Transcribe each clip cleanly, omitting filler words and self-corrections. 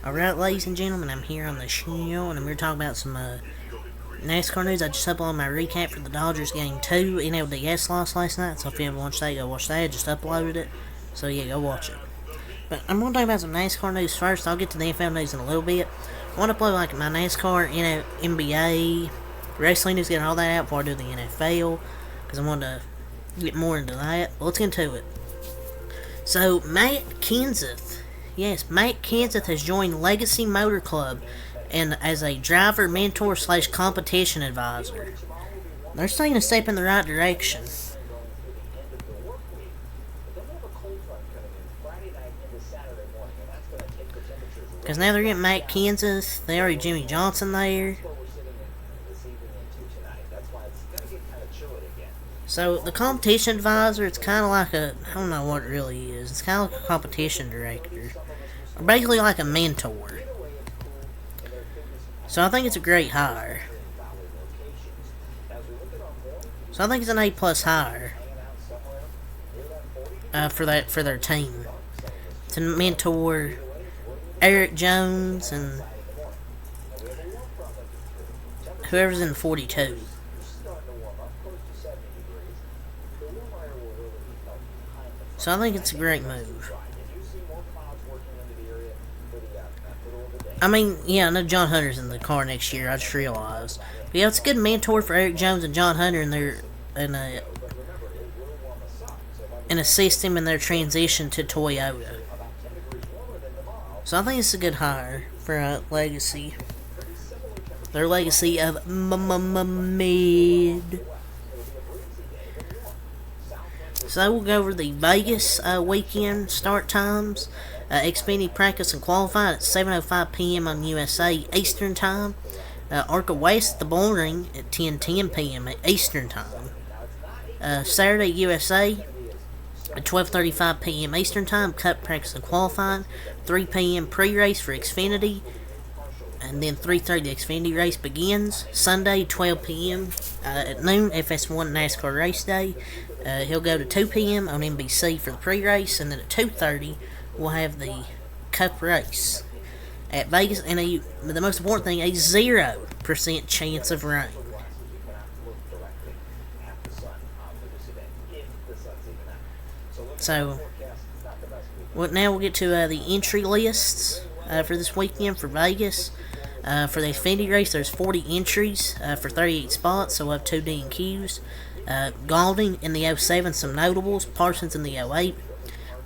Alright, ladies and gentlemen, I'm here on the show, and I'm here to talk about some NASCAR news. I just uploaded my recap for the Dodgers Game 2 NLDS loss last night, so if you haven't watched that, go watch that. I just uploaded it, so yeah, go watch it. But I'm going to talk about some NASCAR news first. I'll get to the NFL news in a little bit. I want to play like my NASCAR, NBA, wrestling news, get all that out before I do the NFL, because I want to get more into that. But let's get into it. So, Matt Kenseth. Yes, Matt Kenseth has joined Legacy Motor Club and as a driver, mentor, / competition advisor. They're taking a step in the right direction. Because now they're getting Matt Kenseth, they already Jimmy Johnson there. So, the competition advisor, it's kind of like I don't know what it really is. It's kind of like a competition director. Or basically like a mentor. So, I think it's a great hire. So, I think it's an A+ hire. For their team. To mentor Eric Jones and whoever's in 42. So I think it's a great move. I mean, yeah, I know John Hunter's in the car next year, I just realized. But yeah, it's a good mentor for Eric Jones and John Hunter and assist him in their transition to Toyota. So I think it's a good hire for Legacy. Their legacy of mid. So we'll go over the Vegas weekend start times. Xfinity practice and qualifying at 7:05 p.m. on USA Eastern Time. ARCA West at the Bull Ring at 10:10 p.m. at Eastern Time. Saturday USA at 12:35 p.m. Eastern Time. Cup practice and qualifying. 3 p.m. pre-race for Xfinity. And then 3:30 the Xfinity race begins. Sunday 12 p.m. At noon FS1 NASCAR race day. He'll go to 2 p.m. on NBC for the pre-race, and then at 2:30 we'll have the Cup race at Vegas. And the most important thing, a 0% chance of rain. So, now we'll get to the entry lists for this weekend for Vegas. For the Xfinity race, there's 40 entries for 38 spots, so we'll have 2 DNQs. Gaulding in the 07, some notables. Parsons in the 08.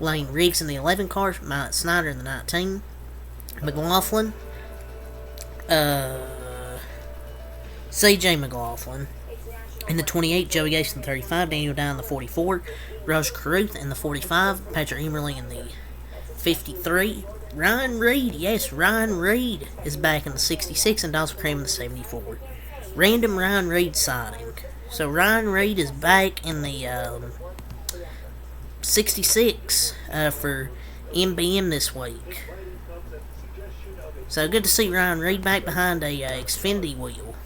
Lane Riggs in the 11 car. Mike Snyder in the 19. McLaughlin. CJ McLaughlin in the 28. Joey Gase in the 35. Daniel Dye in the 44. Raj Caruth in the 45. Patrick Emerling in the 53. Ryan Reed, yes, Ryan Reed is back in the 66, and Dawson Cream in the 74. Random Ryan Reed sighting. So Ryan Reed is back in the 66 for MBM this week. So good to see Ryan Reed back behind a Xfinity wheel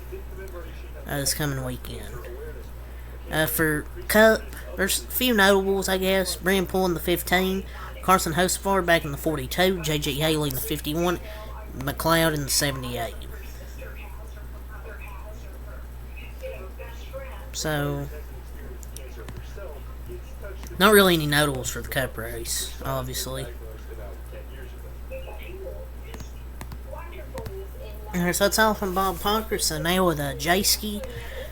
this coming weekend. For Cup, there's a few notables, I guess. Bram Poole in the 15. Carson Hocevar back in the 42. J.J. Haley in the 51. McLeod in the 78. So, not really any notables for the Cup race, obviously. Alright, so that's all from Bob Parker. So now with J-Ski.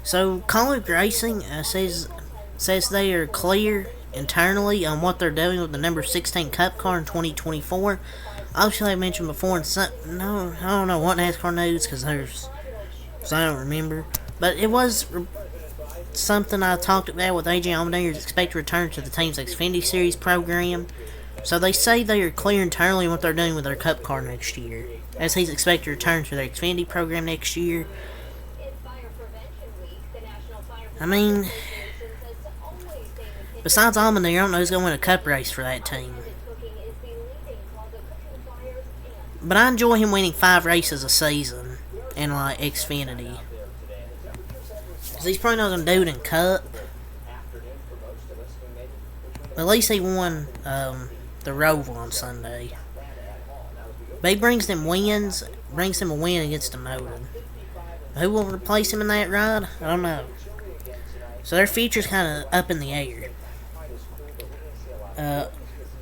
So, College Racing says they are clear internally on what they're doing with the number 16 Cup car in 2024. Obviously, I mentioned before, I don't know what NASCAR news, because I don't remember. But it was something I talked about with AJ Allmendinger is expected to return to the team's Xfinity Series program. So they say they are clear internally on what they're doing with their Cup car next year, as he's expected to return to their Xfinity program next year. I mean, besides Allmendinger, I don't know who's going to win a Cup race for that team. But I enjoy him winning 5 races a season in like Xfinity. Because he's probably not going to do it in Cup. At least he won the Roval on Sunday. But he brings them wins, brings them a win against the motor. Who will replace him in that ride? I don't know. So their future's kind of up in the air.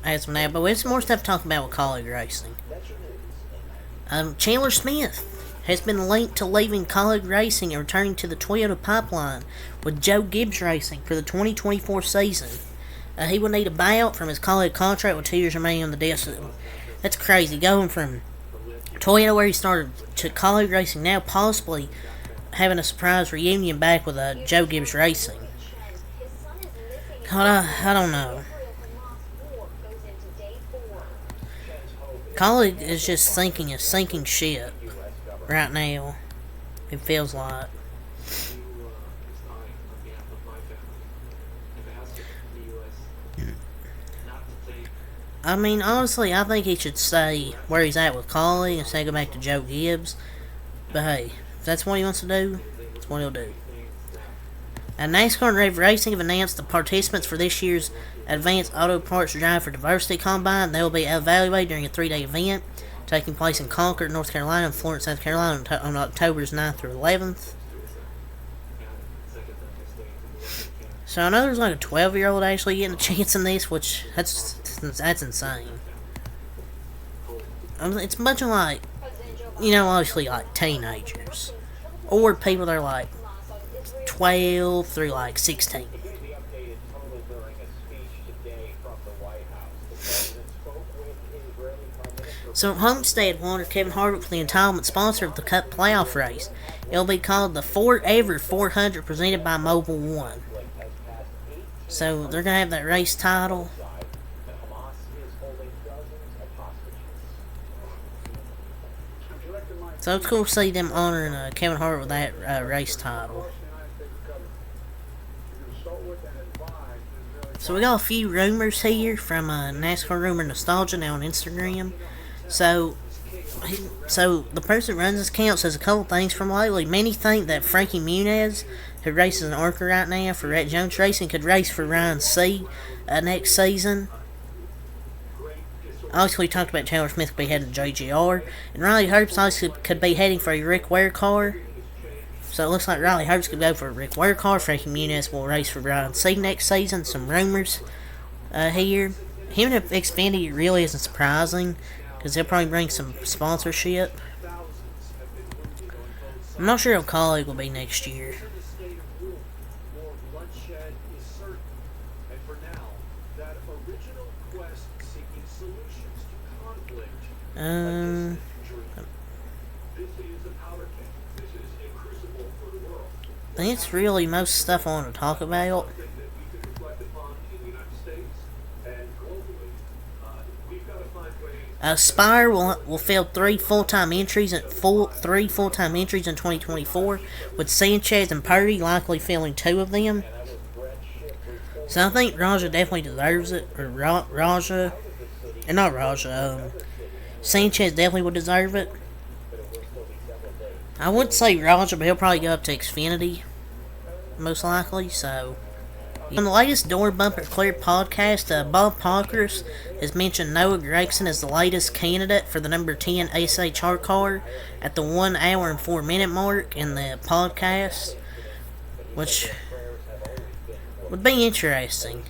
As of now, but we have some more stuff to talk about with college racing. Chandler Smith has been linked to leaving college racing and returning to the Toyota pipeline with Joe Gibbs Racing for the 2024 season. He will need a buyout from his college contract with 2 years remaining on the deal. That's crazy. Going from Toyota, where he started, to college racing, now possibly having a surprise reunion back with Joe Gibbs Racing. God, I don't know. College is just sinking a sinking ship right now. It feels like. I mean, honestly, I think he should stay where he's at with Collie and say go back to Joe Gibbs. But hey, if that's what he wants to do, that's what he'll do. And NASCAR and Rev Racing have announced the participants for this year's Advanced Auto Parts Drive for Diversity Combine. They will be evaluated during a 3-day event taking place in Concord, North Carolina, and Florence, South Carolina on October 9th through 11th. So I know there's like a 12-year-old actually getting a chance in this, which that's insane. I mean, it's a bunch of like, obviously like teenagers or people that are like 12 through like 16. So Homestead will honor Kevin Harvick for the entitlement sponsor of the Cup playoff race. It will be called the Forever 400 presented by Mobil 1. So they're going to have that race title. So it's cool to see them honoring Kevin Harvick with that race title. So we got a few rumors here from NASCAR Rumor Nostalgia now on Instagram. So the person that runs this account says a couple things from lately. Many think that Frankie Muniz, who races in ARCA right now for Rhett Jones Racing, could race for Ryan C. Next season. Obviously, we talked about Chandler Smith could be heading to JGR, and Riley Herbst obviously could be heading for a Rick Ware car. So it looks like Riley Herbst could go for a Rick Ware car. Frankie Muniz will race for Ryan C. next season. Some rumors here. Him and Xfinity really isn't surprising, because they'll probably bring some sponsorship. I'm not sure how Colleague will be next year. I think it's really most stuff I want to talk about. Spire will fill three full-time entries in 2024, with Sanchez and Purdy likely filling 2 of them. So I think Raja definitely deserves it, or Sanchez definitely would deserve it. I wouldn't say Raja, but he'll probably go up to Xfinity, most likely. So, on the latest Door Bumper Clear podcast, Bob Parkhurst has mentioned Noah Gragson as the latest candidate for the number 10 SHR car at the 1 hour and 4 minute mark in the podcast, which would be interesting.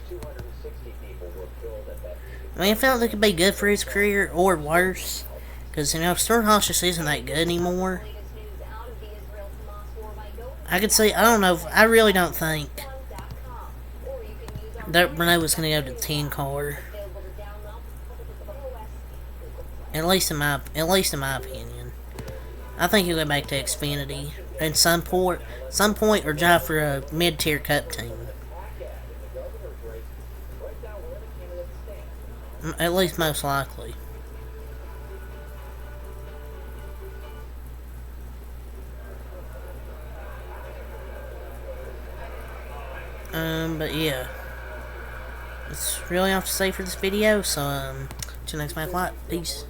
I mean, I felt like it could be good for his career, or worse, because, Stewart-Haas just isn't that good anymore. I really don't think that Renault was going to go to the 10 car. At least in my opinion. I think he'll go back to Xfinity at some point, or drive for a mid-tier Cup team. At least most likely. But yeah. That's really all I have to say for this video, so, till next time, peace.